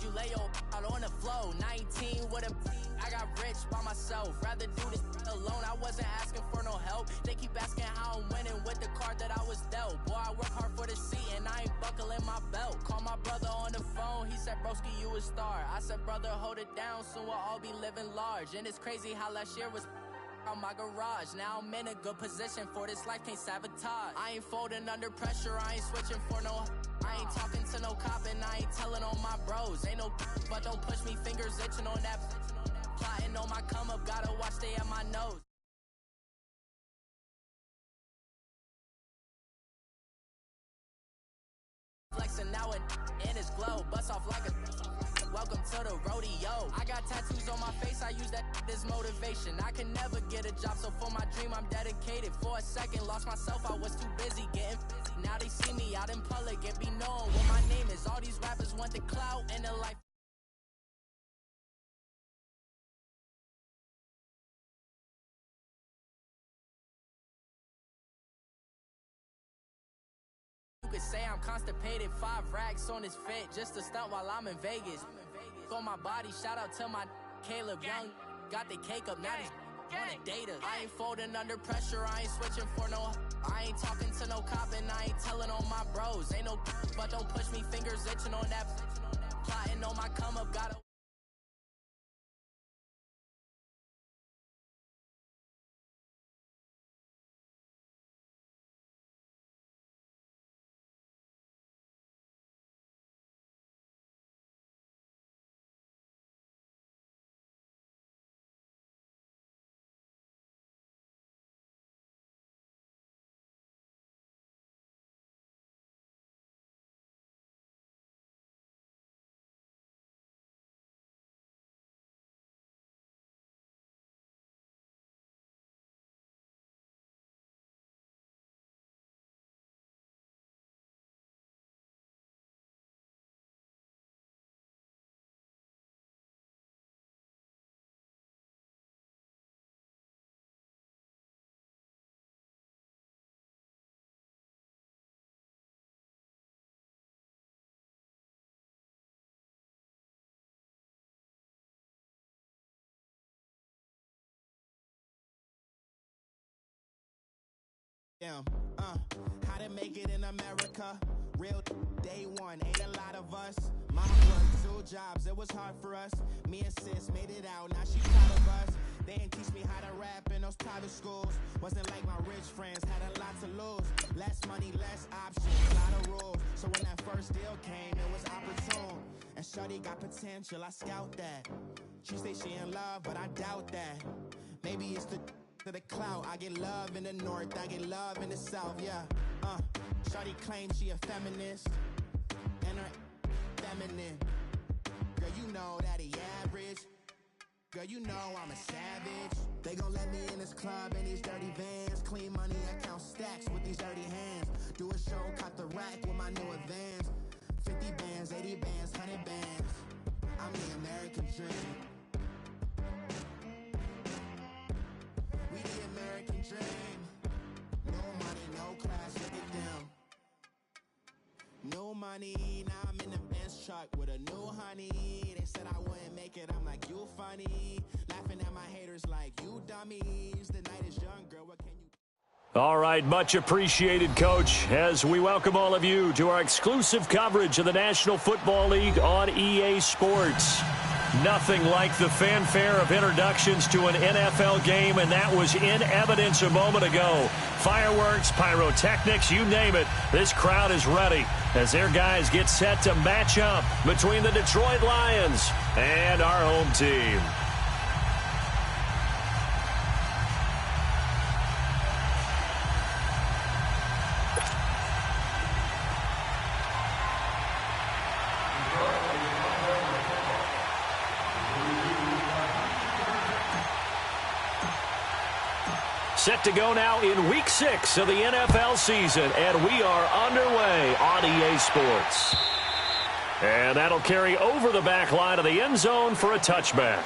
you lay your out on the floor. 19 with a I got rich by myself. Rather do this alone. I wasn't asking for no help. They keep asking how I'm winning with the card that I was dealt. Boy, I work hard for the seat and I ain't buckling my belt. Call my brother on the phone. He said, broski, you a star. I said, brother, hold it down. Soon we'll all be living large. And it's crazy how last year was out my garage. Now I'm in a good position for this life, can't sabotage. I ain't folding under pressure, I ain't switching for no. I ain't talking to no cop and I ain't telling on my bros. Ain't no but don't push me, fingers itching on that. Plotting on my come up, gotta watch stay at my nose. Flexing now and his glow, bust off like a welcome to the rodeo. I got tattoos on my face, I use that as motivation. I can never get a job, so for my dream I'm dedicated. For a second, lost myself, I was too busy getting busy. Now they see me out in public and be known what my name is. All these rappers want the clout and the life. You could say I'm constipated, 5 racks on his fit, just to stunt while I'm in Vegas. On my body, shout out to my Caleb Young. Got the cake up, now he's wanna date us. I ain't folding under pressure, I ain't switching for no. I ain't talking to no cop and I ain't telling on my bros. Ain't no but don't push me, fingers itching on that. Plotting on my come up, gotta. How to make it in America? Real day one, ain't a lot of us. Mom worked 2 jobs, it was hard for us. Me and sis made it out, now she proud of us. They didn't teach me how to rap in those private schools. Wasn't like my rich friends, had a lot to lose. Less money, less options, a lot of rules. So when that first deal came, it was opportune. And shorty got potential, I scout that. She say she in love, but I doubt that. Maybe it's the to the clout. I get love in the north, I get love in the south, yeah. Shawty claims she a feminist, and her feminine. Girl, you know that he average. Girl, you know I'm a savage. They gon' let me in this club in these dirty vans. Clean money, I count stacks with these dirty hands. Do a show, caught the rack with my new advance. 50 bands, 80 bands, 100 bands. I'm the American dream. We the American dream. No money, no class, look at them. No money, now I'm in the Benz truck with a new honey. They said I wouldn't make it, I'm like, you funny. Laughing at my haters like, you dummies. The night is young, girl, what can you... All right, much appreciated, Coach, as we welcome all of you to our exclusive coverage of the National Football League on EA Sports. Nothing like the fanfare of introductions to an NFL game, and that was in evidence a moment ago. Fireworks, pyrotechnics, you name it. This crowd is ready as their guys get set to match up between the Detroit Lions and our home team. Set to go now in Week 6 of the NFL season, and we are underway on EA Sports. And that'll carry over the back line of the end zone for a touchback.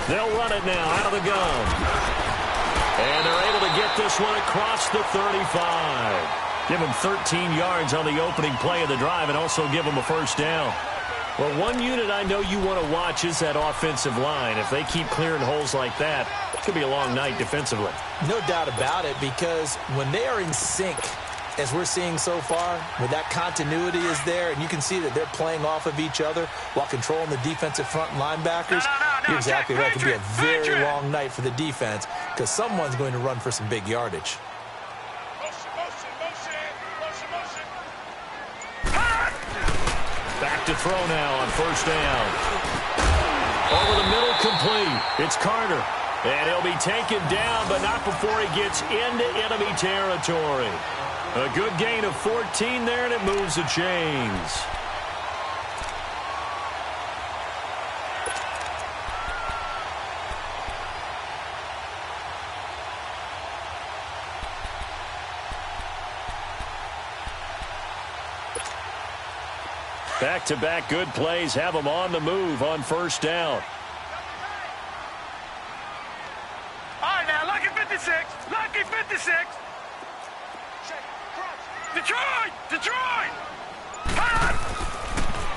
They'll run it now out of the gun. And they're able to get this one across the 35. Give them 13 yards on the opening play of the drive and also give them a first down. Well, one unit I know you want to watch is that offensive line. If they keep clearing holes like that, it could be a long night defensively. No doubt about it, because when they are in sync, as we're seeing so far, where that continuity is there, and you can see that they're playing off of each other while controlling the defensive front linebackers, you're exactly right. It could be a very long night for the defense because someone's going to run for some big yardage. Back to throw now on first down. Over the middle, complete. It's Carter. And he'll be taken down, but not before he gets into enemy territory. A good gain of 14 there, and it moves the chains. Back-to-back good plays have them on the move on first down. All right, now, lucky 56. Lucky 56. Detroit!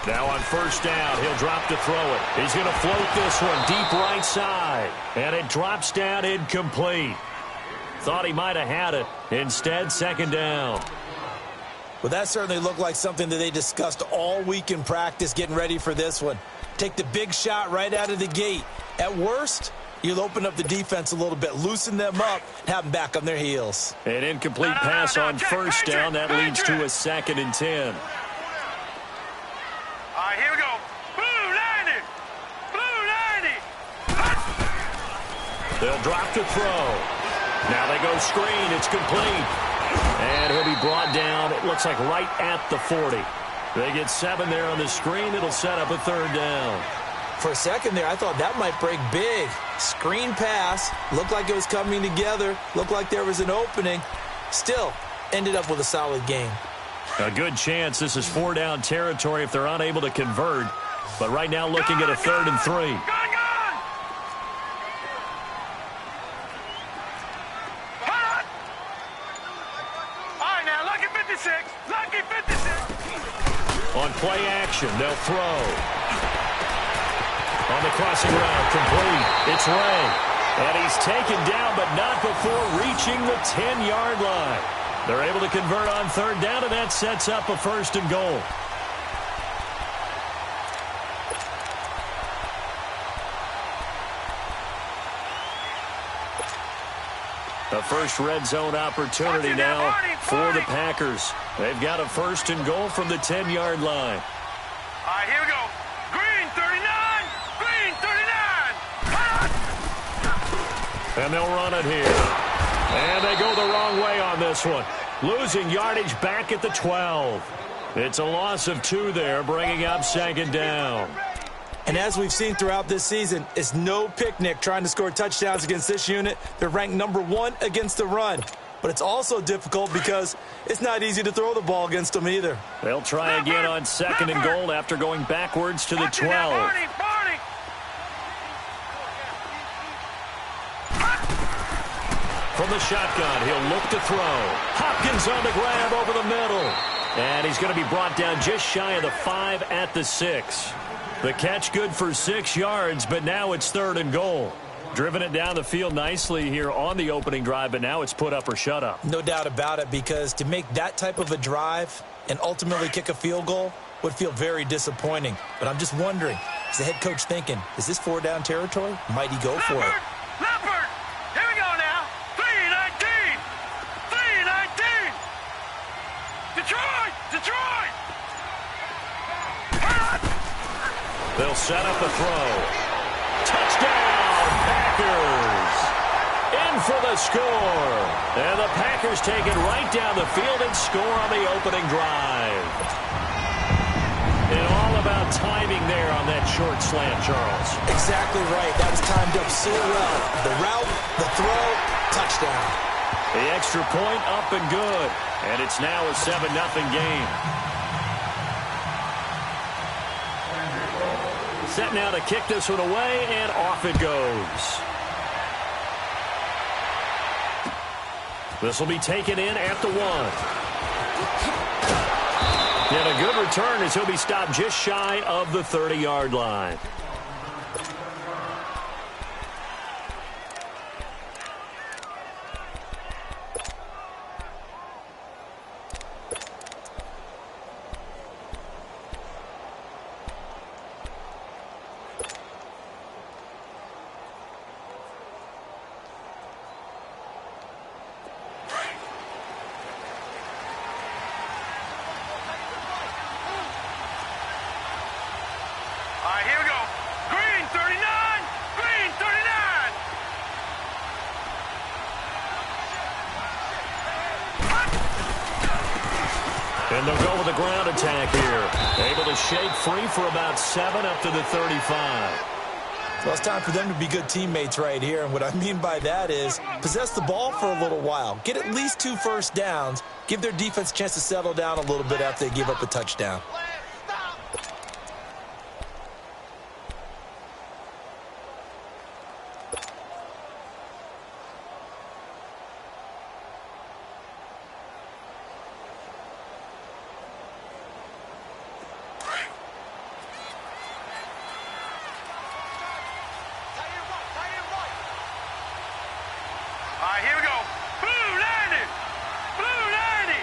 Now on first down, he'll drop to throw it. He's going to float this one deep right side. And it drops down incomplete. Thought he might have had it. Instead, second down. Well, that certainly looked like something that they discussed all week in practice getting ready for this one. Take the big shot right out of the gate. At worst, you'll open up the defense a little bit, loosen them up, and have them back on their heels. An incomplete pass on first down. That leads to a 2nd and 10. All right, here we go. Blue 90. Blue 90. They'll drop to throw. Now they go screen. It's complete. And he'll be brought down, it looks like right at the 40. They get 7 there on the screen. It'll set up a 3rd down. For a second there, I thought that might break big. Screen pass. Looked like it was coming together. Looked like there was an opening. Still, ended up with a solid game. A good chance this is 4-down territory if they're unable to convert. But right now looking at a 3rd and 3. On play action, they'll throw. On the crossing route, complete. It's Ray. And he's taken down, but not before reaching the 10-yard line. They're able to convert on 3rd down, and that sets up a 1st and goal. A first red zone opportunity now for the Packers. They've got a 1st and goal from the 10-yard line. All right, here we go. Green 39. Green 39. And they'll run it here. And they go the wrong way on this one. Losing yardage back at the 12. It's a loss of 2 there, bringing up 2nd down. And as we've seen throughout this season, it's no picnic trying to score touchdowns against this unit. They're ranked number 1 against the run. But it's also difficult because it's not easy to throw the ball against them either. They'll try again on 2nd and goal after going backwards to the 12. From the shotgun, he'll look to throw. Hopkins on the grab over the middle. And he's going to be brought down just shy of the 5 at the 6. The catch good for 6 yards, but now it's 3rd and goal. Driven it down the field nicely here on the opening drive, but now it's put up or shut up. No doubt about it, because to make that type of a drive and ultimately kick a field goal would feel very disappointing. But I'm just wondering, is the head coach thinking, is this 4-down territory? Might he go for it? Leopard! Here we go now. 3-19. 3-19. Detroit! Detroit! They'll set up a throw. Touchdown, Packers! In for the score. And the Packers take it right down the field and score on the opening drive. And all about timing there on that short slant, Charles. Exactly right. That was timed up so well. The route, the throw, touchdown. The extra point up and good. And it's now a 7-0 game. Set now to kick this one away, and off it goes. This will be taken in at the 1. And a good return as he'll be stopped just shy of the 30-yard line. Here we go. Green 39. Green 39. And they'll go with a ground attack here. Able to shake free for about 7 up to the 35. Well, it's time for them to be good teammates right here. And what I mean by that is possess the ball for a little while. Get at least 2 first downs. Give their defense a chance to settle down a little bit after they give up a touchdown. Here we go. Blue 90. Blue 90.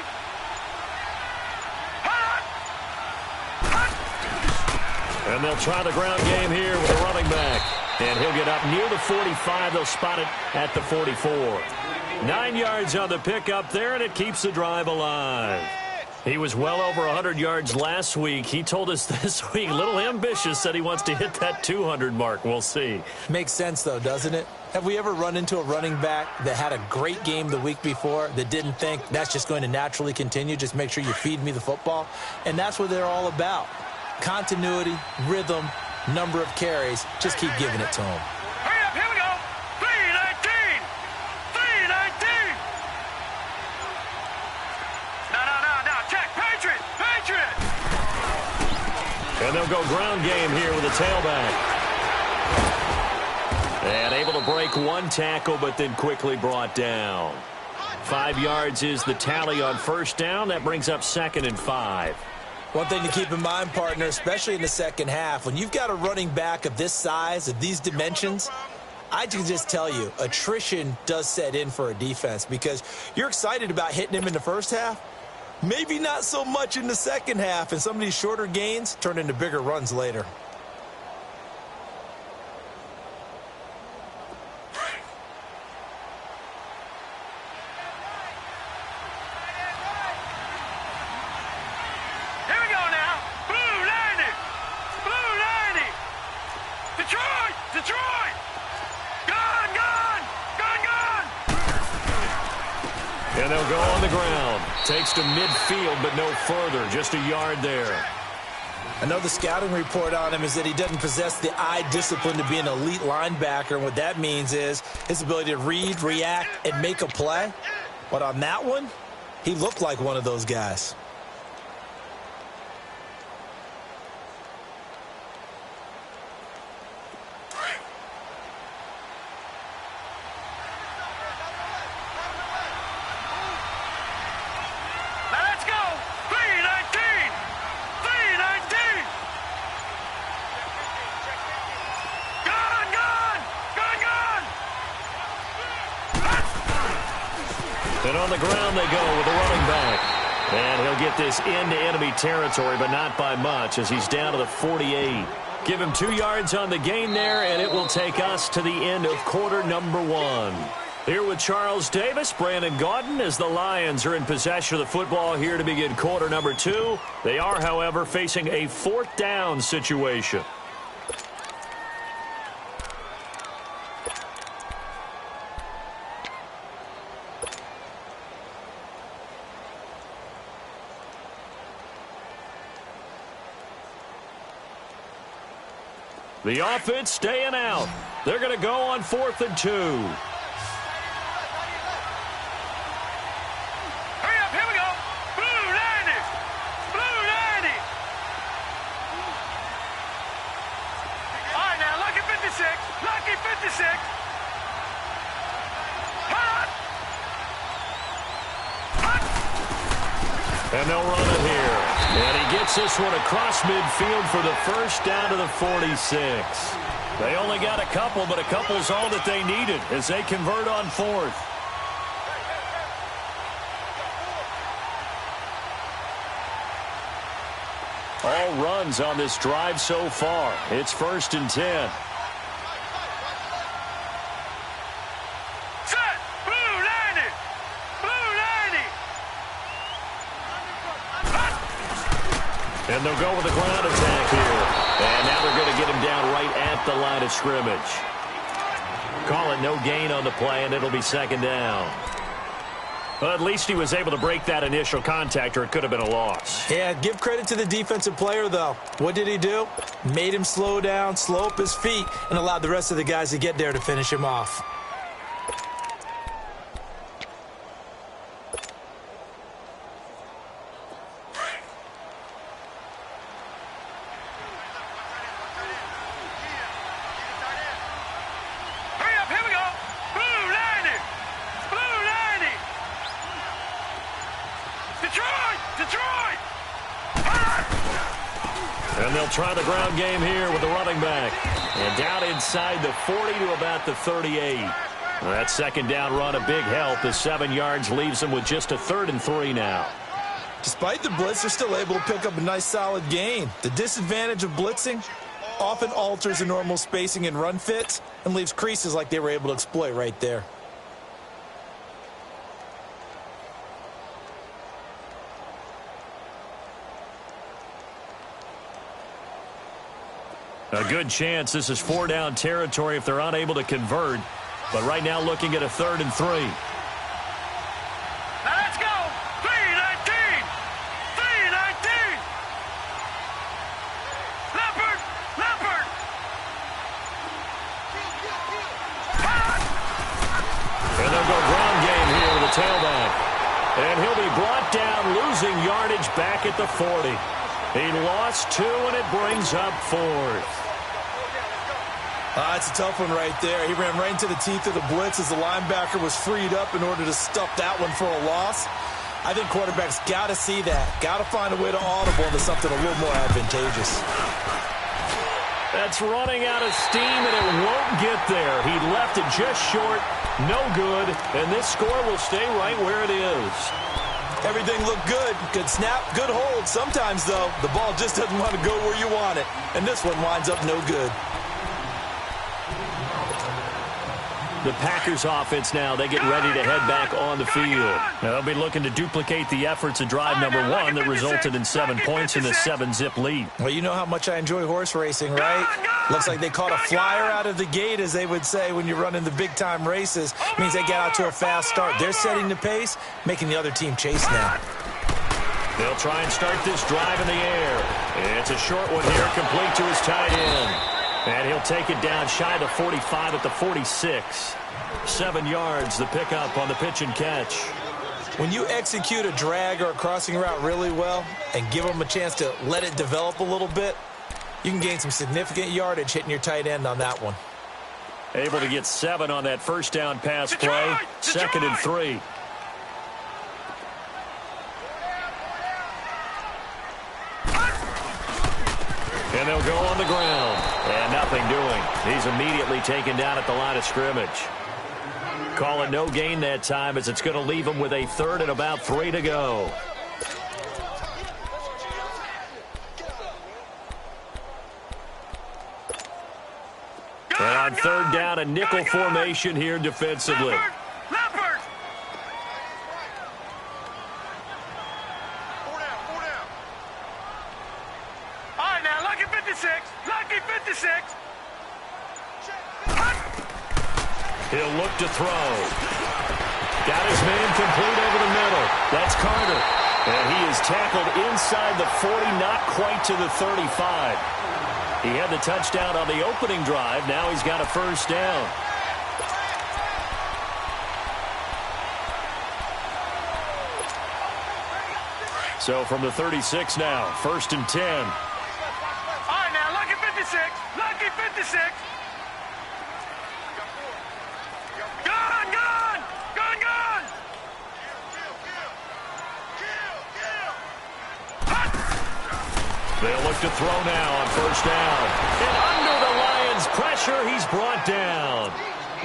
And they'll try the ground game here with a running back. And he'll get up near the 45. They'll spot it at the 44. 9 yards on the pickup there, and it keeps the drive alive. He was well over 100 yards last week. He told us this week, a little ambitious, said he wants to hit that 200 mark. We'll see. Makes sense, though, doesn't it? Have we ever run into a running back that had a great game the week before that didn't think that's just going to naturally continue? Just make sure you feed me the football. And that's what they're all about. Continuity, rhythm, number of carries. Just keep giving it to them. Hurry up, here we go. 319. 319. No. Check. Patriot. Patriot. And they'll go ground game here with a tailback. And able to break one tackle, but then quickly brought down. 5 yards is the tally on first down. That brings up 2nd and 5. One thing to keep in mind, partner, especially in the second half, when you've got a running back of this size, of these dimensions, I can just tell you, attrition does set in for a defense because you're excited about hitting him in the first half. Maybe not so much in the second half, and some of these shorter gains turn into bigger runs later. And they'll go on the ground. Takes to midfield, but no further. Just a yard there. I know the scouting report on him is that he doesn't possess the eye discipline to be an elite linebacker. And what that means is his ability to read, react, and make a play. But on that one, he looked like one of those guys. And on the ground they go with the running back. And he'll get this into enemy territory, but not by much as he's down to the 48. Give him 2 yards on the gain there, and it will take us to the end of quarter number 1. Here with Charles Davis, Brandon Gaudin, as the Lions are in possession of the football here to begin quarter number 2. They are, however, facing a 4th down situation. The offense staying out. They're going to go on 4th and 2. Hurry up, here we go. Blue 90. Blue 90. And they'll run it here. And he gets this one across midfield for the first down to the 46. They only got a couple, but a couple's all that they needed as they convert on fourth. All runs on this drive so far. It's 1st and 10. Set! Blue 90! Blue 90! And they'll go with a ground attack here. And now they're going to get him down right at the line of scrimmage. Call it no gain on the play, and it'll be 2nd down. Well, at least he was able to break that initial contact, or it could have been a loss. Yeah, give credit to the defensive player, though. What did he do? Made him slow down, slow up his feet, and allowed the rest of the guys to get there to finish him off. Hurry up, here we go! Blue 90! Blue 90! Detroit! Detroit! And they'll try the ground game here with the running back. And down inside the 40 to about the 38. That 2nd down run, a big help. The 7 yards leaves them with just a 3rd and 3 now. Despite the blitz, they're still able to pick up a nice, solid gain. The disadvantage of blitzing often alters the normal spacing and run fits and leaves creases like they were able to exploit right there. A good chance this is 4-down territory if they're unable to convert. But right now looking at a 3rd and 3. Now let's go! 319! 319! Leopard! Leopard! And they'll go ground game here with a tailback. And he'll be brought down, losing yardage back at the 40. He lost 2, and it brings up 4th. That's a tough one right there. He ran right into the teeth of the blitz as the linebacker was freed up in order to stuff that one for a loss. I think quarterbacks got to see that. Got to find a way to audible into something a little more advantageous. That's running out of steam, and it won't get there. He left it just short, no good, and this score will stay right where it is. Everything looked good. Good snap, good hold. Sometimes, though, the ball just doesn't want to go where you want it, and this one winds up no good. The Packers offense now, they get ready to head back on the field. They'll be looking to duplicate the efforts of drive number 1 that resulted in 7 points in the 7-zip lead. Well, you know how much I enjoy horse racing, right? Looks like they caught a flyer out of the gate, as they would say when you're running the big-time races. Means they get out to a fast start. They're setting the pace, making the other team chase now. They'll try and start this drive in the air. It's a short one here, complete to his tight end. And he'll take it down shy of the 45 at the 46. 7 yards, the pickup on the pitch and catch. When you execute a drag or a crossing route really well and give them a chance to let it develop a little bit, you can gain some significant yardage hitting your tight end on that one. Able to get 7 on that first down pass play. 2nd and 3. And they'll go on the ground. And nothing doing. He's immediately taken down at the line of scrimmage. Call it no gain that time, as it's going to leave him with a 3rd and about 3 to go. And on 3rd down, a nickel formation here defensively. Leopard! All right, now, lucky 56. Lucky 56. He'll look to throw. Got his man complete over the middle. That's Carter. And he is tackled inside the 40, not quite to the 35. He had the touchdown on the opening drive. Now he's got a first down. So from the 36 now, 1st and 10. All right, now, lucky 56. Lucky 56. Gun, gun! Gun, gun! They'll look to throw now on first down. And under the Lions' pressure, he's brought down.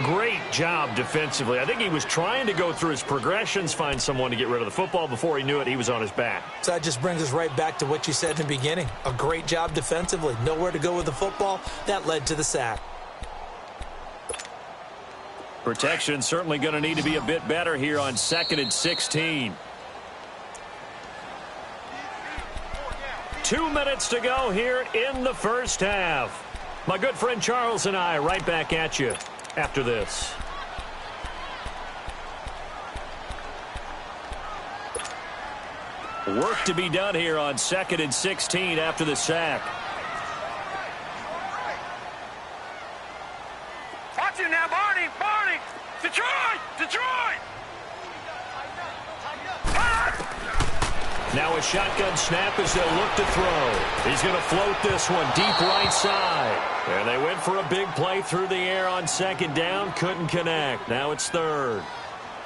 Great job defensively. I think he was trying to go through his progressions, find someone to get rid of the football. Before he knew it, he was on his back. So that just brings us right back to what you said in the beginning. A great job defensively. Nowhere to go with the football. That led to the sack. Protection certainly going to need to be a bit better here on 2nd and 16. 2 minutes to go here in the first half. My good friend Charles and I right back at you after this. Work to be done here on 2nd and 16 after the sack. Watch it now, Barney! Barney! Detroit! Detroit! Now a shotgun snap as they'll look to throw. He's going to float this one deep right side. And they went for a big play through the air on 2nd down. Couldn't connect. Now it's 3rd.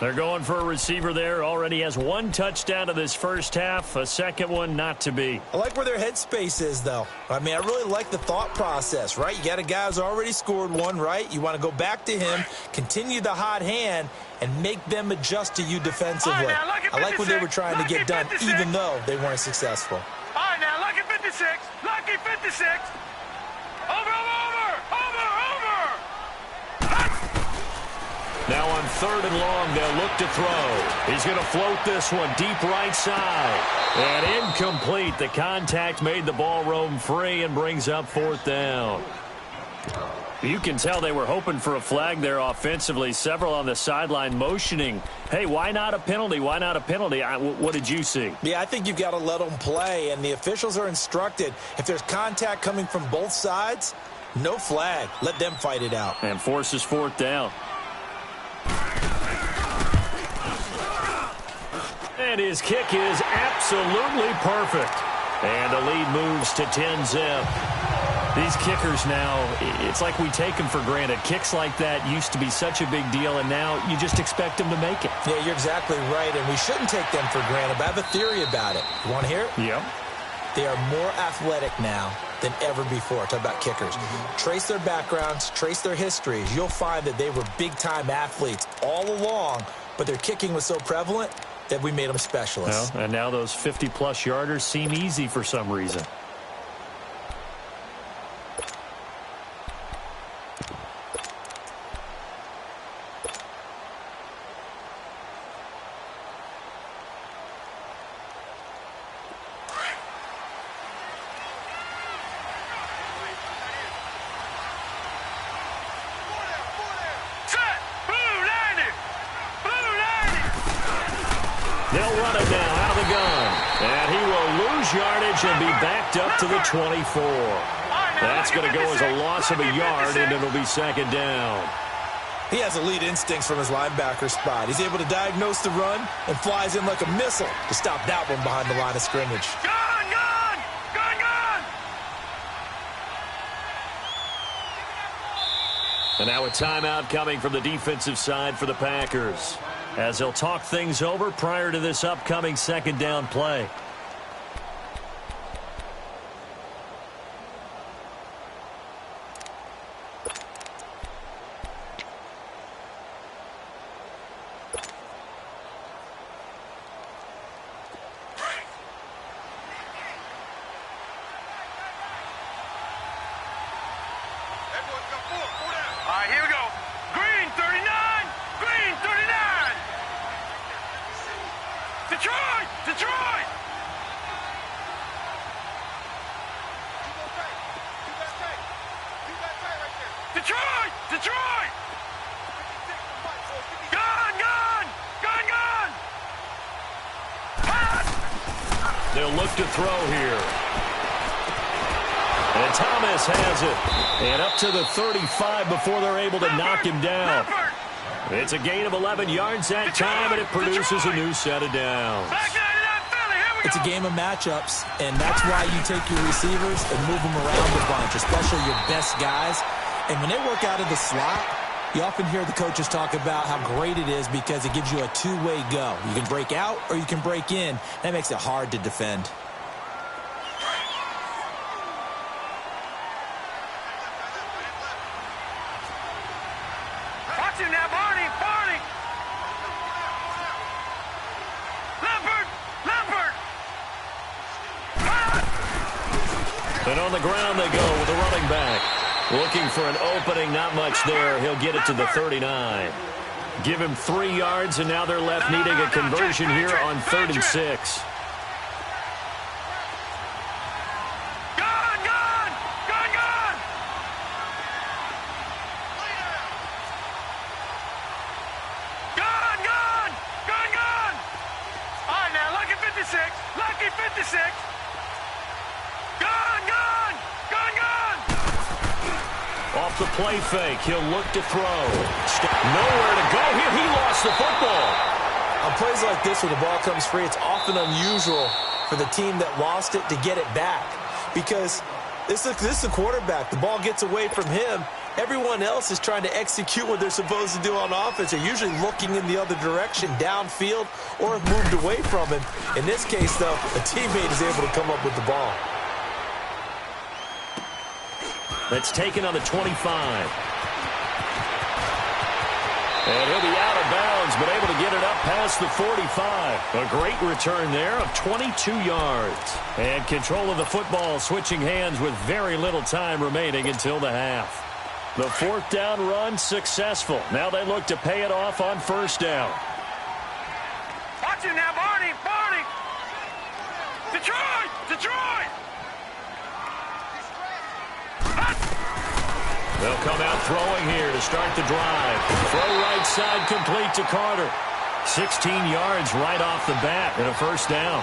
They're going for a receiver there. Already has 1 touchdown to this first half. A second one not to be. I like where their headspace is, though. I mean, I really like the thought process, right? You got a guy who's already scored one, right? You want to go back to him, continue the hot hand, and make them adjust to you defensively. All right, now, I like what they were trying to get done, 56. even though they weren't successful. All right, now, lucky 56. Lucky 56. Over. Now on 3rd and long, they'll look to throw. He's going to float this one deep right side. And incomplete. The contact made the ball roam free and brings up 4th down. You can tell they were hoping for a flag there offensively. Several on the sideline motioning, hey, why not a penalty? Why not a penalty? What did you see? Yeah, I think you've got to let them play, and the officials are instructed. If there's contact coming from both sides, no flag. Let them fight it out. And forces 4th down. And his kick is absolutely perfect. And the lead moves to 10-zip. These kickers now, it's like we take them for granted. Kicks like that used to be such a big deal, and now you just expect them to make it. Yeah, you're exactly right, and we shouldn't take them for granted, but I have a theory about it. You want to hear it? Yep. They are more athletic now than ever before. Talk about kickers. Trace their backgrounds, trace their histories. You'll find that they were big-time athletes all along, but their kicking was so prevalent that we made them specialists. Well, and now those 50-plus yarders seem easy for some reason. They'll run it now out of the gun. And he will lose yardage and be backed up to the 24. That's going to go as a loss of a yard, and it'll be 2nd down. He has elite instincts from his linebacker spot. He's able to diagnose the run and flies in like a missile to stop that one behind the line of scrimmage. Gun! And now a timeout coming from the defensive side for the Packers, as they'll talk things over prior to this upcoming 2nd down play. All right, here we go. Green 39! Green 39! Detroit! Detroit! Detroit! Detroit! Gun! Gun! Gun! Gun! Pass! They'll look to throw here. And Thomas has it. And up to the 35 before they're able to knock him down. It's a gain of 11 yards that time, and it produces a new set of downs. It's a game of matchups, and that's why you take your receivers and move them around a bunch, especially your best guys. And when they work out of the slot, you often hear the coaches talk about how great it is because it gives you a two-way go. You can break out or you can break in. That makes it hard to defend. Watch him now, Barney. Barney. Leopard. Leopard. And on the ground they go with the running back. Looking for an opening, not much there. He'll get it to the 39. Give him 3 yards, and now they're left needing a conversion here on 3rd and 6. Lucky 56. Gone, gone, gone, gone. Off the play fake, he'll look to throw. Nowhere to go here. He lost the football. On plays like this, when the ball comes free, it's often unusual for the team that lost it to get it back. Because this is the quarterback. The ball gets away from him. Everyone else is trying to execute what they're supposed to do on offense. They're usually looking in the other direction, downfield, or have moved away from him. In this case, though, a teammate is able to come up with the ball. That's taken on the 25. And he'll be out of bounds, but able to get it up past the 45. A great return there of 22 yards. And control of the football switching hands with very little time remaining until the half. The 4th down run successful. Now they look to pay it off on 1st down. Watch him now, Barney. Barney. Detroit. Detroit. They'll come out throwing here to start the drive. Throw right side complete to Carter. 16 yards right off the bat and a 1st down.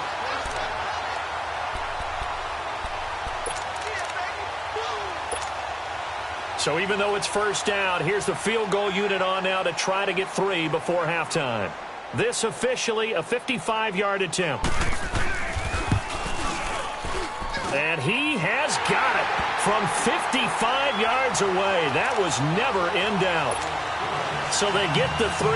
So even though it's 1st down, here's the field goal unit on now to try to get 3 before halftime. This officially a 55-yard attempt. And he has got it from 55 yards away. That was never in doubt. So they get the 3,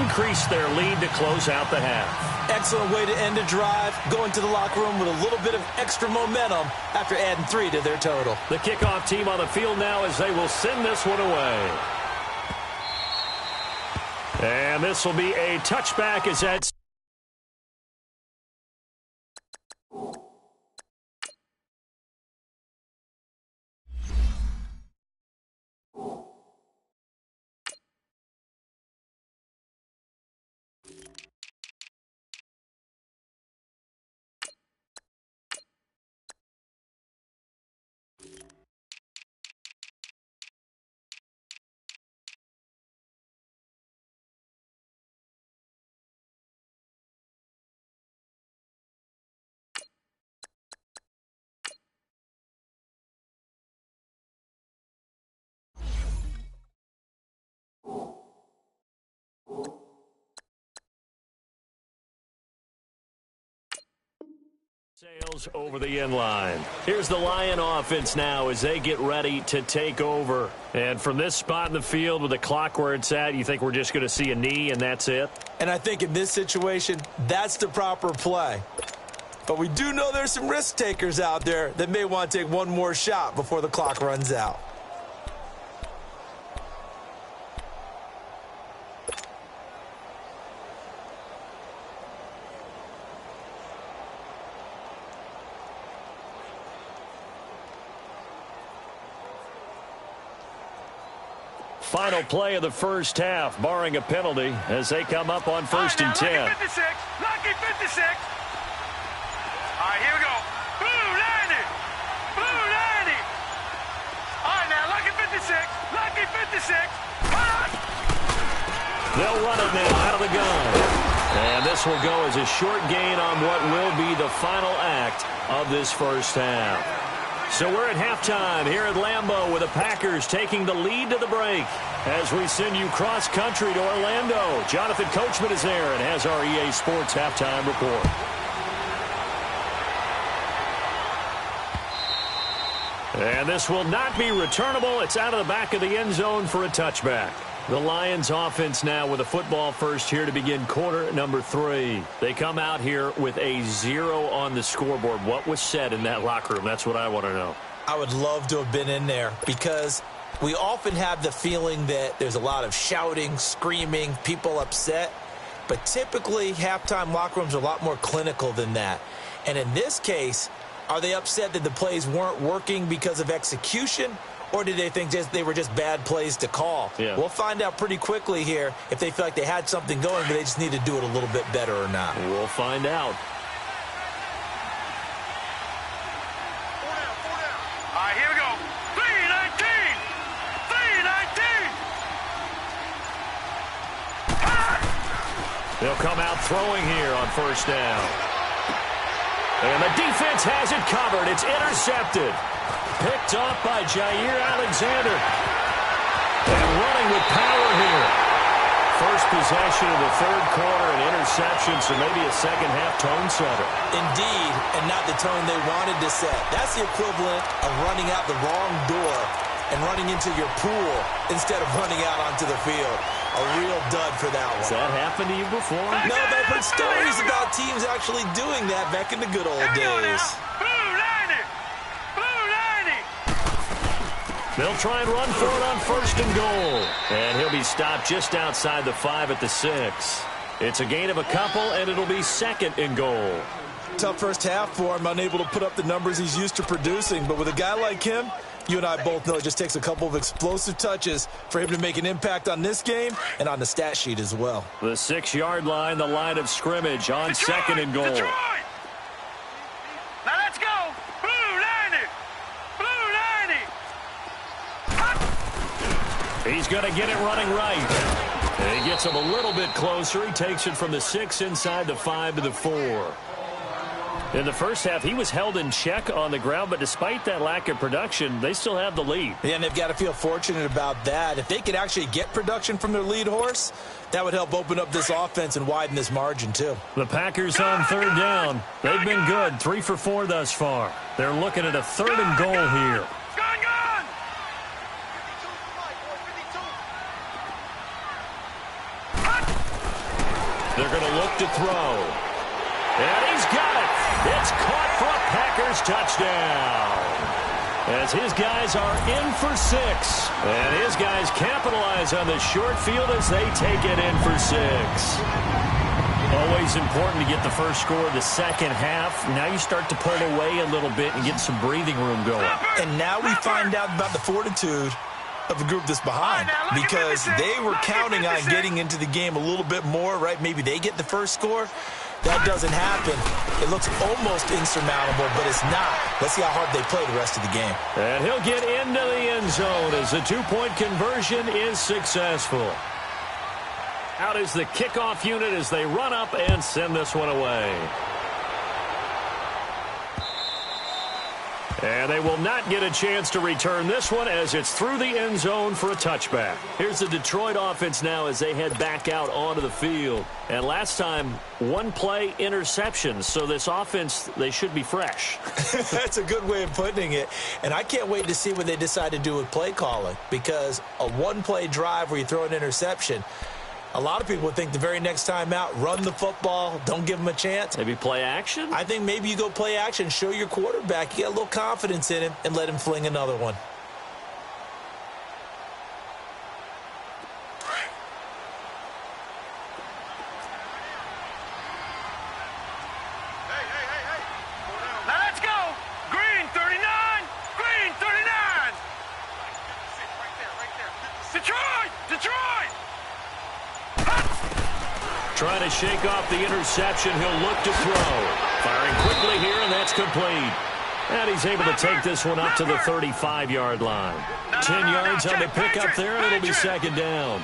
increase their lead to close out the half. Excellent way to end a drive, going to the locker room with a little bit of extra momentum after adding 3 to their total. The kickoff team on the field now as they will send this one away. And this will be a touchback as that's sails over the end line. Here's the Lion offense now as they get ready to take over. And from this spot in the field with the clock where it's at, you think we're just going to see a knee and that's it? And I think in this situation, that's the proper play. But we do know there's some risk takers out there that may want to take one more shot before the clock runs out. Final play of the 1st half, barring a penalty, as they come up on 1st and 10. Lucky 56. Lucky 56. All right, here we go. Blue 90. Blue 90. All right, now, lucky 56. Lucky 56. They'll run it now out of the gun. And this will go as a short gain on what will be the final act of this 1st half. So we're at halftime here at Lambeau with the Packers taking the lead to the break. As we send you cross-country to Orlando, Jonathan Coachman is there and has our EA Sports halftime report. And this will not be returnable. It's out of the back of the end zone for a touchback. The Lions offense now with a football first here to begin quarter number 3. They come out here with a 0 on the scoreboard. What was said in that locker room? That's what I want to know. I would love to have been in there because we often have the feeling that there's a lot of shouting, screaming, people upset. But typically, halftime locker rooms are a lot more clinical than that. And in this case, are they upset that the plays weren't working because of execution? Or did they think they were just bad plays to call? Yeah. We'll find out pretty quickly here if they feel like they had something going, but they just need to do it a little bit better or not. We'll find out. All right, here we go. 319! 319! They'll come out throwing here on first down. And the defense has it covered. It's intercepted. Picked off by Jair Alexander. And running with power here. First possession of the third quarter, an interception, so maybe a second-half tone setter. Indeed, and not the tone they wanted to set. That's the equivalent of running out the wrong door and running into your pool instead of running out onto the field. A real dud for that one. Has that happened to you before? No, but I've heard stories about teams actually doing that back in the good old days. They'll try and run for it on first and goal. And he'll be stopped just outside the 5 at the 6. It's a gain of a couple, and it'll be second and goal. Tough first half for him, unable to put up the numbers he's used to producing. But with a guy like him, you and I both know it just takes a couple of explosive touches for him to make an impact on this game and on the stat sheet as well. The 6-yard line, the line of scrimmage on second and goal. Detroit. Now let's go. Blue 90. Blue 90. He's going to get it running right. And he gets him a little bit closer. He takes it from the 6 inside the 5 to the 4. In the first half, he was held in check on the ground, but despite that lack of production, they still have the lead. Yeah, and they've got to feel fortunate about that. If they could actually get production from their lead horse, that would help open up this offense and widen this margin, too. The Packers on third down. They've been good, 3 for 4 thus far. They're looking at a third and goal here. Gone. They're going to look to throw. And he's got it. It's caught for a Packers touchdown. As his guys are in for 6. And his guys capitalize on the short field as they take it in for 6. Always important to get the first score of the second half. Now you start to pull away a little bit and get some breathing room going. And now we find out about the fortitude of the group that's behind, because they were counting on getting into the game a little bit more, right? Maybe they get the first score. That doesn't happen. It looks almost insurmountable, but it's not. Let's see how hard they play the rest of the game. And he'll get into the end zone as the 2-point conversion is successful. Out is the kickoff unit as they run up and send this one away. And they will not get a chance to return this one as it's through the end zone for a touchback. Here's the Detroit offense now as they head back out onto the field. And last time, 1-play interceptions. So this offense, they should be fresh. That's a good way of putting it. And I can't wait to see what they decide to do with play calling, because a 1-play drive where you throw an interception, a lot of people would think the very next time out, run the football, don't give them a chance. Maybe play action? I think maybe you go play action, show your quarterback, you get a little confidence in him, and let him fling another one. Now let's go. Green 39. Green 39. Detroit. Trying to shake off the interception. He'll look to throw. Firing quickly here, and that's complete. And he's able to take this one up to the 35-yard line. 10 yards on the pickup there, and it'll be second down.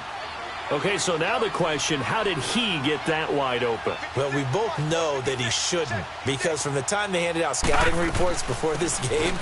Okay, so now the question, how did he get that wide open? Well, we both know that he shouldn't, because from the time they handed out scouting reports before this game,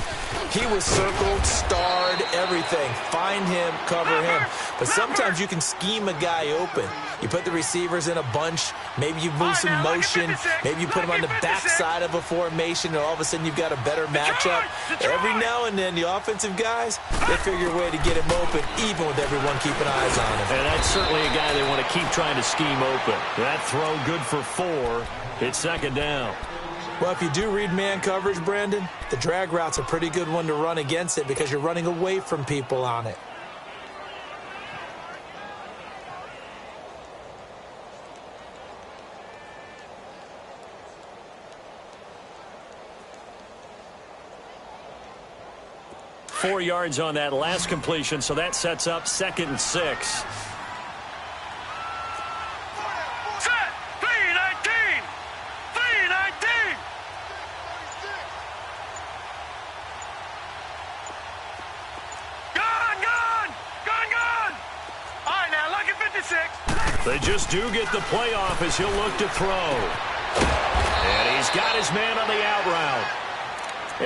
he was circled, starred, everything. Find him, cover him. But sometimes you can scheme a guy open. You put the receivers in a bunch, maybe you move some motion, maybe you put them on the backside of a formation, and all of a sudden you've got a better matchup. Every now and then, the offensive guys, they figure a way to get him open, even with everyone keeping eyes on him. And that's certainly a guy they want to keep trying to scheme open. That throw good for 4. It's second down. Well, if you do read man coverage, Brandon, the drag route's a pretty good one to run against it because you're running away from people on it. 4 yards on that last completion, so that sets up 2nd and 6. They just do get the playoff as he'll look to throw. And he's got his man on the out route.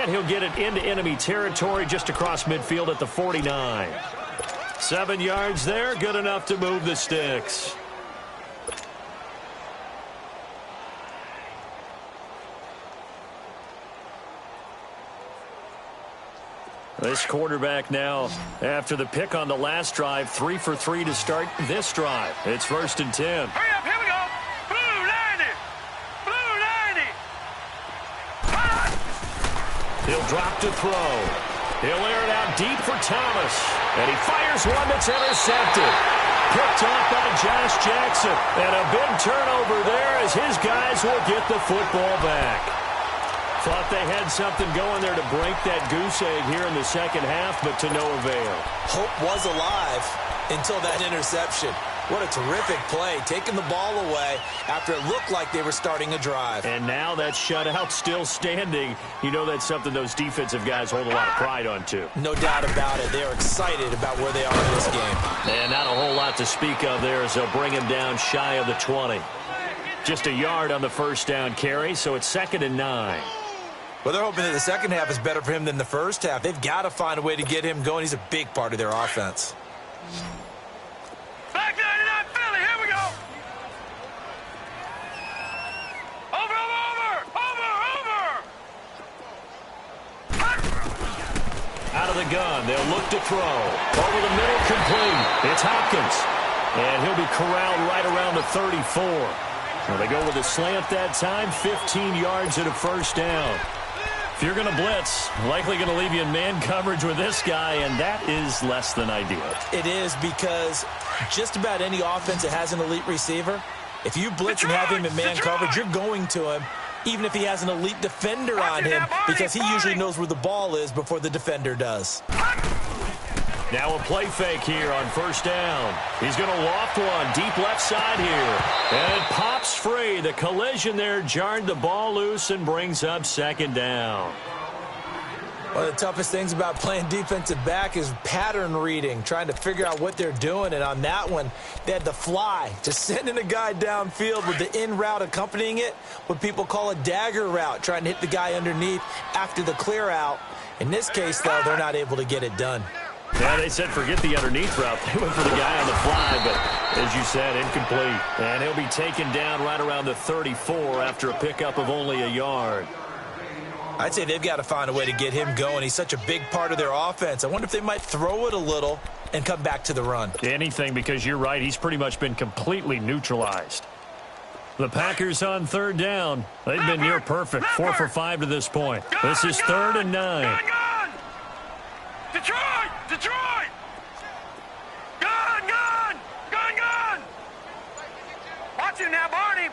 And he'll get it into enemy territory just across midfield at the 49. 7 yards there, good enough to move the sticks. This quarterback now, after the pick on the last drive, 3 for 3 to start this drive. It's 1st and 10. Hurry up, here we go. Blue 90. Blue 90. He'll drop to throw. He'll air it out deep for Thomas. And he fires one that's intercepted. Picked off by Josh Jackson. And a big turnover there as his guys will get the football back. Thought they had something going there to break that goose egg here in the second half, but to no avail. Hope was alive until that interception. What a terrific play, taking the ball away after it looked like they were starting a drive. And now that shutout still standing. You know that's something those defensive guys hold a lot of pride on, too. No doubt about it. They are excited about where they are in this game. And not a whole lot to speak of there as they'll bring him down shy of the 20. Just a yard on the first down carry, so it's 2nd and 9. Well, they're hoping that the second half is better for him than the first half. They've got to find a way to get him going. He's a big part of their offense. Back 99 Philly, here we go. Over. Out of the gun, they'll look to throw. Over the middle, complete. It's Hopkins. And he'll be corralled right around the 34. Well, they go with a slant that time, 15 yards and a first down. If you're going to blitz, likely going to leave you in man coverage with this guy, and that is less than ideal. It is, because just about any offense that has an elite receiver, if you blitz and have him in man coverage, you're going to him, even if he has an elite defender on him, because he usually knows where the ball is before the defender does. Now a play fake here on first down. He's going to loft one deep left side here. And it pops free. The collision there jarred the ball loose and brings up 2nd down. One of the toughest things about playing defensive back is pattern reading, trying to figure out what they're doing. And on that one, they had the fly, just sending a guy downfield with the in route accompanying it, what people call a dagger route, trying to hit the guy underneath after the clear out. In this case, though, they're not able to get it done. Yeah, they said forget the underneath route. They went for the guy on the fly, but as you said, incomplete. And he'll be taken down right around the 34 after a pickup of only a yard. I'd say they've got to find a way to get him going. He's such a big part of their offense. I wonder if they might throw it a little and come back to the run. Anything, because you're right. He's pretty much been completely neutralized. The Packers on 3rd down. They've been near perfect, 4 for 5 to this point. This is 3rd and 9. Detroit! Gun! Watch him now, Barney!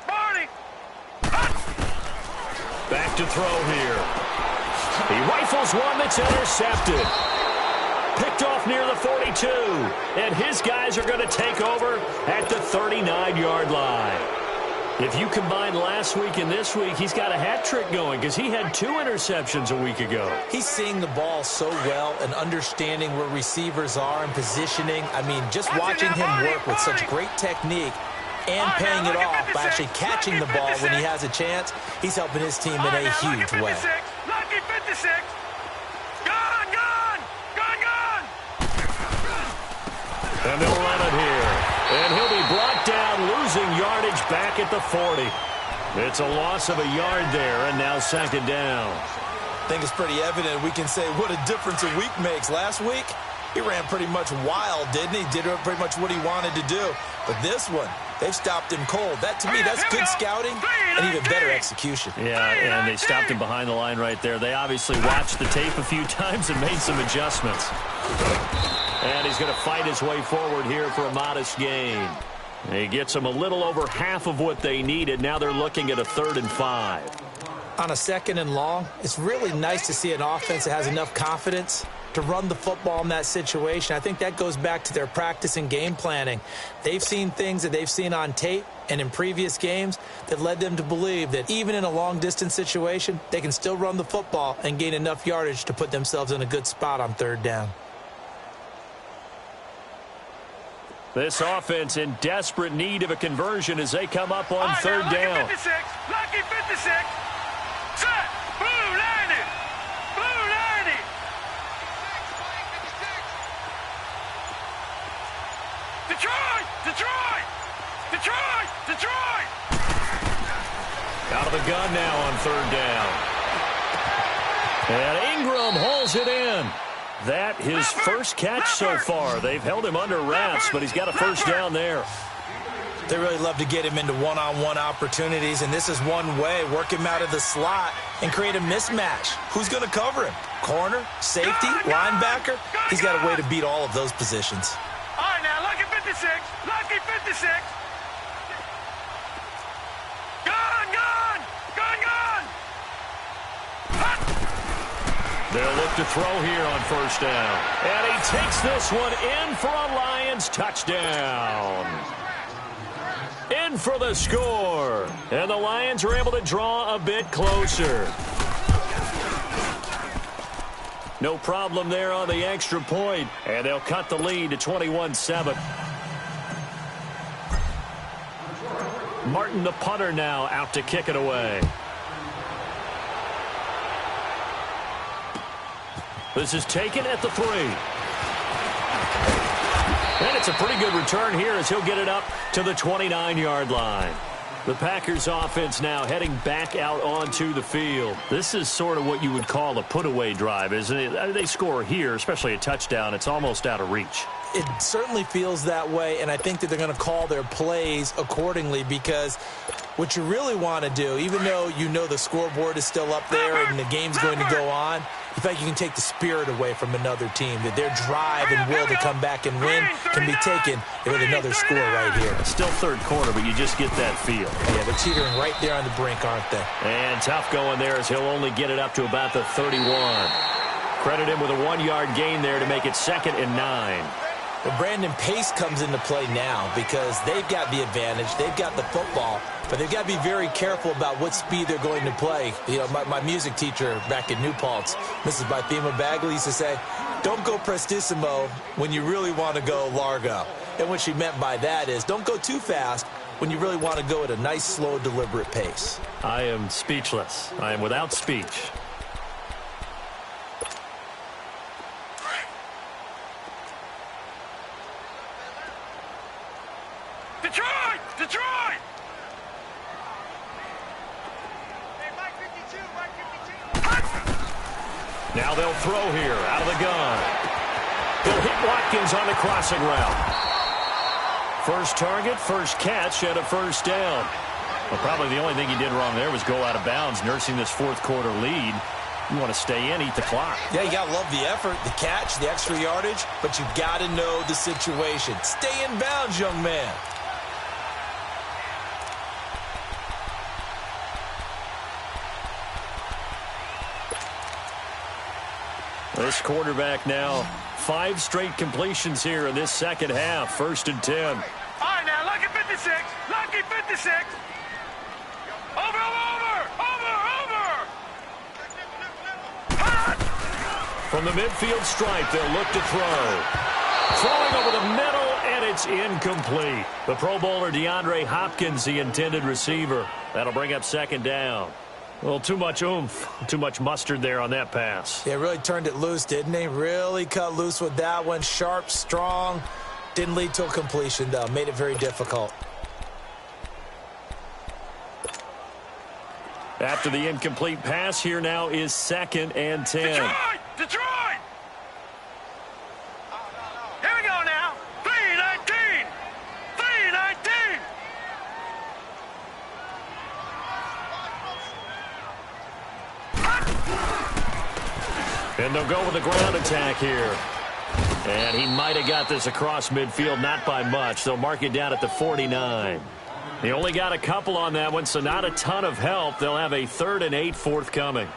Back to throw here. He rifles one that's intercepted. Picked off near the 42. And his guys are going to take over at the 39-yard line. If you combine last week and this week, he's got a hat trick going because he had 2 interceptions a week ago. He's seeing the ball so well and understanding where receivers are and positioning. I mean, just watching him work with such great technique and paying it off by actually catching the ball when he has a chance, he's helping his team in a huge way. Lucky 56. Gun! And they'll run it here. And he'll be brought down, losing yardage back at the 40. It's a loss of a yard there, and now 2nd down. I think it's pretty evident. We can say what a difference a week makes. Last week, he ran pretty much wild, didn't he? Did pretty much what he wanted to do. But this one, they've stopped him cold. That, to me, that's good scouting and even better execution. Yeah, and they stopped him behind the line right there. They obviously watched the tape a few times and made some adjustments. And he's going to fight his way forward here for a modest gain. He gets them a little over half of what they needed. Now they're looking at a 3rd and 5. On a 2nd and long, it's really nice to see an offense that has enough confidence to run the football in that situation. I think that goes back to their practice and game planning. They've seen things that they've seen on tape and in previous games that led them to believe that even in a long-distance situation, they can still run the football and gain enough yardage to put themselves in a good spot on third down. This offense in desperate need of a conversion as they come up on third down. Lucky 56. Lucky 56. Set. Blue 90. Blue 90. Detroit. Detroit. Detroit. Detroit. Out of the gun now on third down. And Ingram hauls it in. That his first catch so far. They've held him under wraps, but he's got a first down there. They really love to get him into one-on-one opportunities, and this is one way. Work him out of the slot and create a mismatch. Who's going to cover him? Corner, safety, linebacker? He's got a way to beat all of those positions. All right, now, lucky 56. Lucky 56. Gun, gun. Gun, gun. They'll look to throw here on first down. And he takes this one in for a Lions touchdown. In for the score. And the Lions are able to draw a bit closer. No problem there on the extra point. And they'll cut the lead to 21-7. Martin, the punter, now out to kick it away. This is taken at the 3. And it's a pretty good return here as he'll get it up to the 29-yard line. The Packers offense now heading back out onto the field. This is sort of what you would call a put-away drive, isn't it? They score here, especially a touchdown. It's almost out of reach. It certainly feels that way, and I think that they're going to call their plays accordingly because what you really want to do, even though you know the scoreboard is still up there and the game's going to go on, you think you can take the spirit away from another team, that their drive and will to come back and win can be taken with another score right here. It's still third quarter, but you just get that feel. Yeah, they're teetering right there on the brink, aren't they? And tough going there as he'll only get it up to about the 31. Credit him with a 1-yard gain there to make it 2nd and 9. Well, Brandon, pace comes into play now because they've got the advantage. They've got the football, but they've got to be very careful about what speed they're going to play. You know, my music teacher back in New Paltz, Mrs. Bythema Bagley, used to say, don't go prestissimo when you really want to go largo. And what she meant by that is don't go too fast when you really want to go at a nice, slow, deliberate pace. I am speechless. I am without speech. Detroit! Detroit! Now they'll throw here out of the gun. He'll hit Watkins on the crossing route. First target, first catch, and a first down. Well, probably the only thing he did wrong there was go out of bounds, nursing this fourth quarter lead. You want to stay in, eat the clock. Yeah, you got to love the effort, the catch, the extra yardage, but you got to know the situation. Stay in bounds, young man. This quarterback now, 5 straight completions here in this second half. 1st and 10. All right, now, lucky 56. Lucky 56. Over, over, over, over. From the midfield stripe, they'll look to throw. Throwing over the middle, and it's incomplete. The Pro Bowler DeAndre Hopkins, the intended receiver. That'll bring up 2nd down. Well, too much oomph, too much mustard there on that pass. They really turned it loose, didn't they? Really cut loose with that one. Sharp, strong. Didn't lead to a completion, though. Made it very difficult. After the incomplete pass, here now is 2nd and 10. Detroit! Detroit! Here we go now. 3-19. 3-19. And they'll go with the ground attack here. And he might have got this across midfield, not by much. They'll mark it down at the 49. They only got a couple on that one, so not a ton of help. They'll have a 3rd and 8 forthcoming.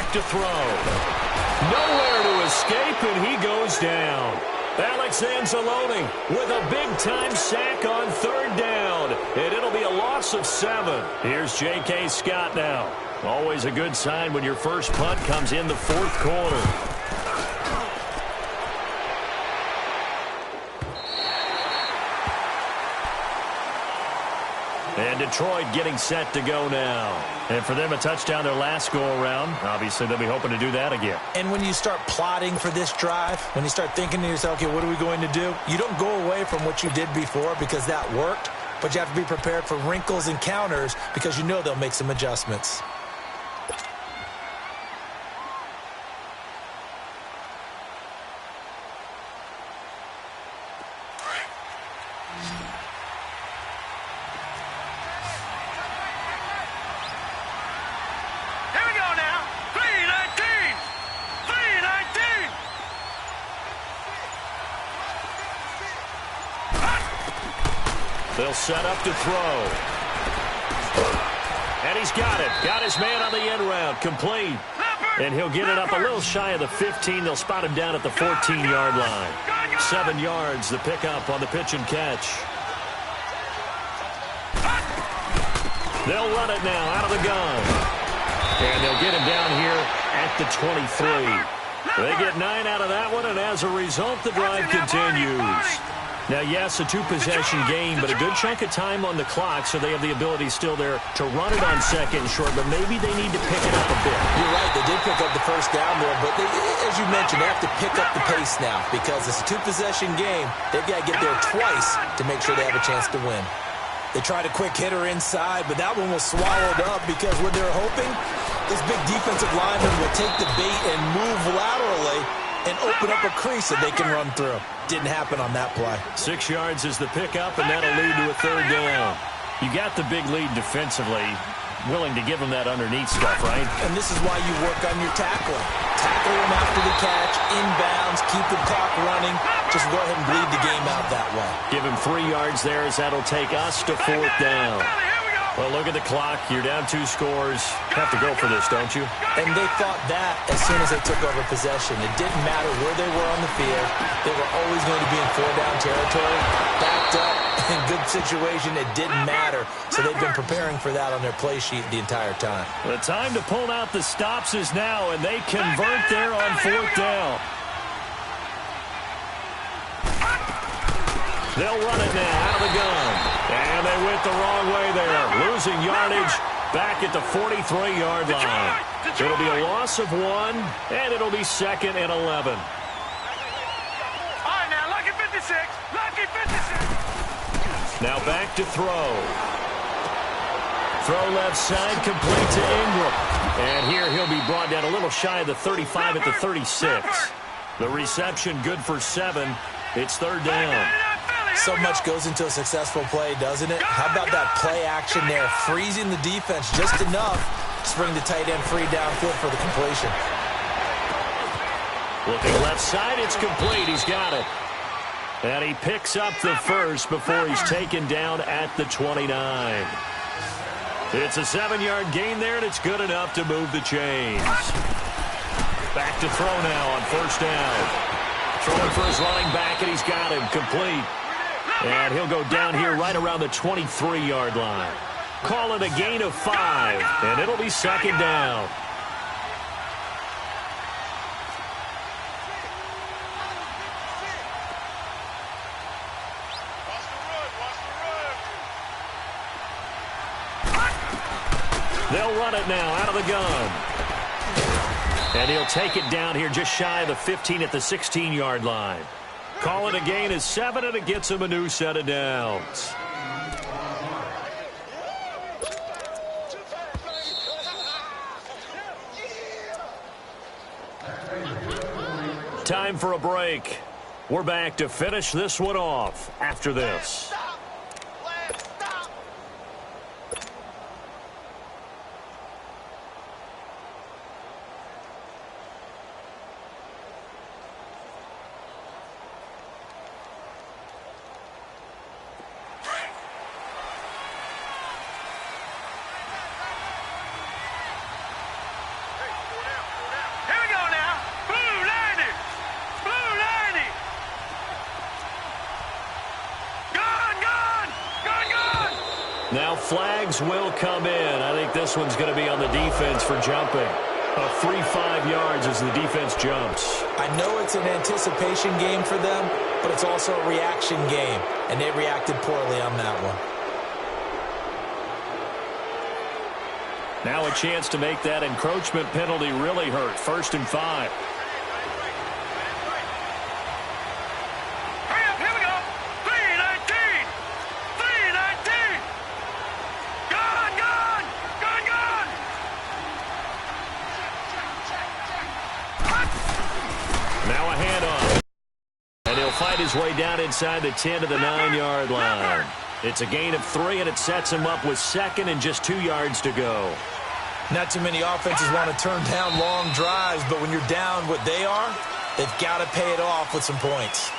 back to throw. Nowhere to escape, and he goes down. Alex Anzalone with a big-time sack on 3rd down, and it'll be a loss of 7. Here's J.K. Scott now. Always a good sign when your first punt comes in the 4th quarter. And Detroit getting set to go now. And for them, a touchdown their last go-around. Obviously, they'll be hoping to do that again. And when you start plotting for this drive, when you start thinking to yourself, okay, what are we going to do? You don't go away from what you did before because that worked, but you have to be prepared for wrinkles and counters because you know they'll make some adjustments. They'll set up to throw. And he's got it. Got his man on the end route. Complete. And he'll get it up a little shy of the 15. They'll spot him down at the 14-yard line. 7 yards, the pickup on the pitch and catch. They'll run it now out of the gun. And they'll get him down here at the 23. They get 9 out of that one, and as a result, the drive continues. Now, yes, a 2-possession game, but a good chunk of time on the clock, so they have the ability still there to run it on 2nd and short, but maybe they need to pick it up a bit. You're right, they did pick up the first down there, but as you mentioned, they have to pick up the pace now because it's a 2-possession game. They've got to get there twice to make sure they have a chance to win. They tried a quick hitter inside, but that one was swallowed up because what they're hoping, this big defensive lineman will take the bait and move laterally and open up a crease that they can run through. Didn't happen on that play. 6 yards is the pickup, and that'll lead to a 3rd down. You got the big lead defensively. Willing to give them that underneath stuff, right? And this is why you work on your tackling. Tackle them after the catch, inbounds, keep the clock running. Just go ahead and bleed the game out that way. Give him 3 yards there as that'll take us to 4th down. Well, look at the clock. You're down 2 scores. Have to go for this, don't you? And they thought that as soon as they took over possession. It didn't matter where they were on the field. They were always going to be in 4-down territory. Backed up, in good situation, it didn't matter. So they've been preparing for that on their play sheet the entire time. The time to pull out the stops is now, and they convert there on 4th down. They'll run it now out of the gun. And they went the wrong way there. Losing yardage back at the 43-yard line. It'll be a loss of 1, and it'll be 2nd and 11. All right, now, lucky 56. Lucky 56. Now back to throw. Throw left side, complete to Ingram. And here he'll be brought down a little shy of the 35 at the 36. The reception good for 7. It's 3rd down. So much goes into a successful play, doesn't it? How about that play action there? Freezing the defense just enough to bring the tight end free downfield for the completion. Looking left side, it's complete. He's got it. And he picks up the first before he's taken down at the 29. It's a 7-yard gain there, and it's good enough to move the chains. Back to throw now on 1st down. Throwing for his running back, and he's got him complete. And he'll go down here right around the 23-yard line. Call it a gain of 5, and it'll be 2nd down. They'll run it now out of the gun. And he'll take it down here just shy of the 15 at the 16-yard line. Call it a gain of 7, and it gets him a new set of downs. Time for a break. We're back to finish this one off after this. Now flags will come in. I think this one's going to be on the defense for jumping. A free 5 yards as the defense jumps. I know it's an anticipation game for them, but it's also a reaction game, and they reacted poorly on that one. Now a chance to make that encroachment penalty really hurt. 1st and 5. Here we go. 319. 319. Gone, gone. Gone, gone. Now a handoff. And he'll fight his way down inside the 10 to the 9-yard line. It's a gain of 3, and it sets him up with 2nd and just 2 yards to go. Not too many offenses want to turn down long drives, but when you're down what they are, they've got to pay it off with some points.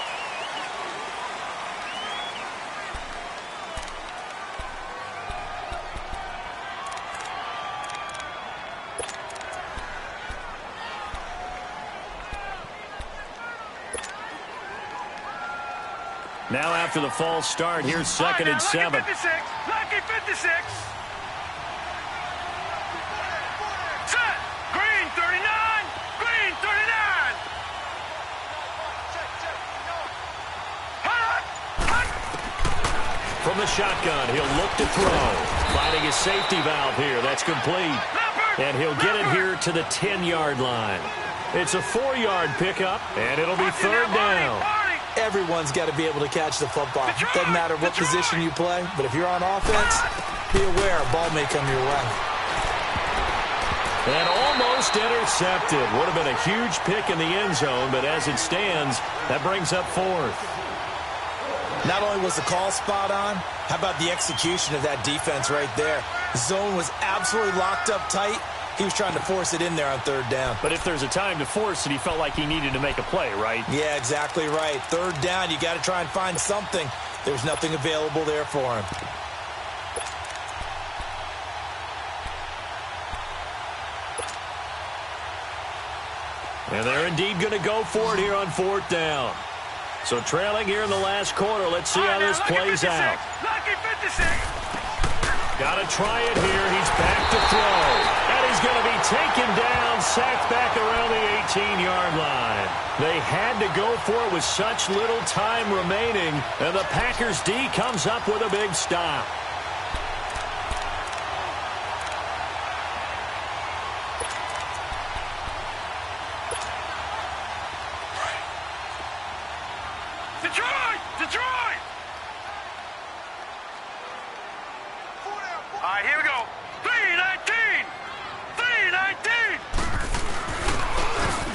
Now after the false start, here's 2nd and 7. Lucky 56. Lucky 56. Set. Green 39. Green 39. From the shotgun, he'll look to throw. Finding his safety valve here. That's complete. And he'll get it here to the 10-yard line. It's a 4-yard pickup, and it'll be 3rd down. Everyone's got to be able to catch the football. Doesn't matter what position you play, but if you're on offense, be aware a ball may come your way. And almost intercepted. Would have been a huge pick in the end zone, but as it stands, that brings up 4th. Not only was the call spot on, how about the execution of that defense right there? The zone was absolutely locked up tight. He was trying to force it in there on 3rd down. But if there's a time to force it, he felt like he needed to make a play, right? Yeah, exactly right. 3rd down, you got to try and find something. There's nothing available there for him. And they're indeed going to go for it here on 4th down. So trailing here in the last quarter. Let's see how this plays out. Lucky 56. Got to try it here. He's back to throw. And he's going to be taken down, sacked back around the 18-yard line. They had to go for it with such little time remaining, and the Packers D comes up with a big stop. Detroit! Detroit! All right, here we go. 319! 319!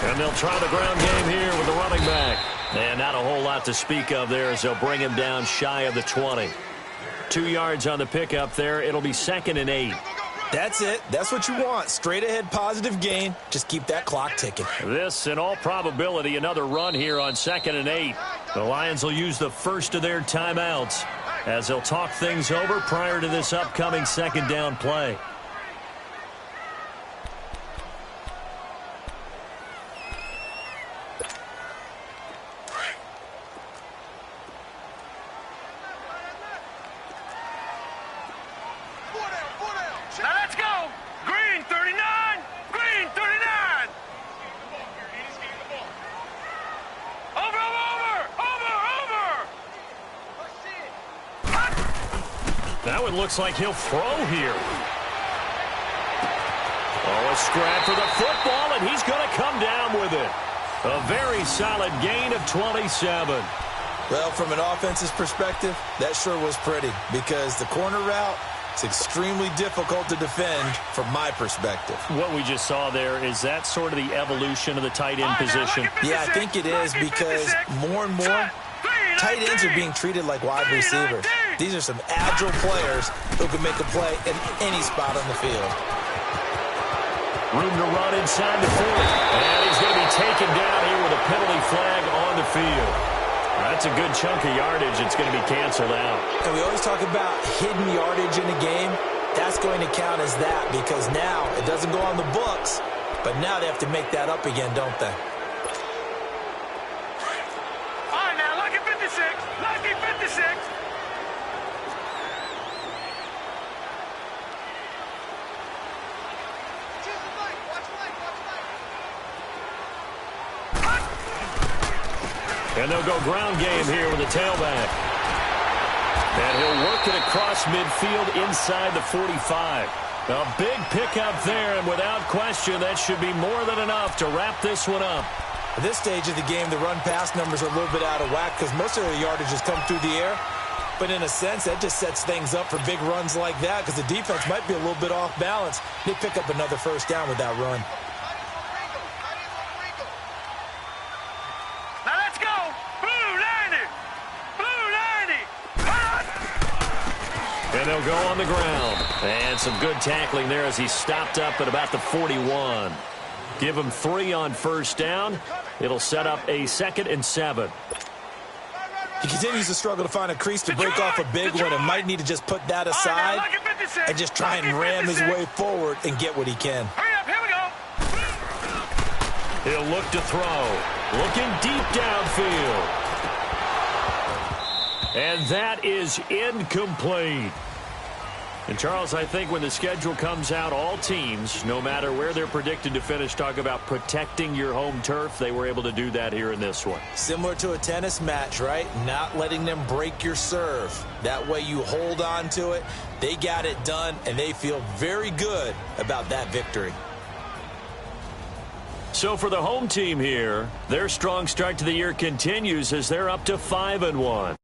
And they'll try the ground game here with the running back. And not a whole lot to speak of there as they'll bring him down shy of the 20. 2 yards on the pickup there. It'll be 2nd and 8. That's it. That's what you want. Straight ahead positive gain. Just keep that clock ticking. This, in all probability, another run here on 2nd and 8. The Lions will use the first of their timeouts as they'll talk things over prior to this upcoming 2nd down play. Now let's go. Green 39. Green 39. Over, over, over, over. That one looks like he'll throw here. Oh, a scrap for the football, and he's going to come down with it. A very solid gain of 27. Well, from an offense's perspective, that sure was pretty because the corner route is extremely difficult to defend from my perspective. What we just saw there, is that sort of the evolution of the tight end position? Yeah, I think it is because more and more tight ends are being treated like wide receivers. These are some agile players who can make a play in any spot on the field. Room to run inside the 40. And he's going to be taken down here with a penalty flag on the field. That's a good chunk of yardage. It's going to be canceled out. And we always talk about hidden yardage in a game. That's going to count as that because now it doesn't go on the books, but now they have to make that up again, don't they? All right, now, lucky 56. Lucky 56. And they'll go ground game here with a tailback. And he'll work it across midfield inside the 45. A big pickup there, and without question, that should be more than enough to wrap this one up. At this stage of the game, the run-pass numbers are a little bit out of whack because most of their yardage has come through the air. But in a sense, that just sets things up for big runs like that because the defense might be a little bit off balance. They pick up another first down with that run. Now let's go. Blue 90. Blue 90. And they'll go on the ground. And some good tackling there as he stopped up at about the 41. Give him 3 on first down. It'll set up a 2nd and 7. He continues to struggle to find a crease to break off a big one and might need to just put that aside and just try and ram his way forward and get what he can. Hurry up, here we go. He'll look to throw. Looking deep downfield. And that is incomplete. And, Charles, I think when the schedule comes out, all teams, no matter where they're predicted to finish, talk about protecting your home turf. They were able to do that here in this one. Similar to a tennis match, right? Not letting them break your serve. That way you hold on to it. They got it done, and they feel very good about that victory. So for the home team here, their strong start to the year continues as they're up to 5-1.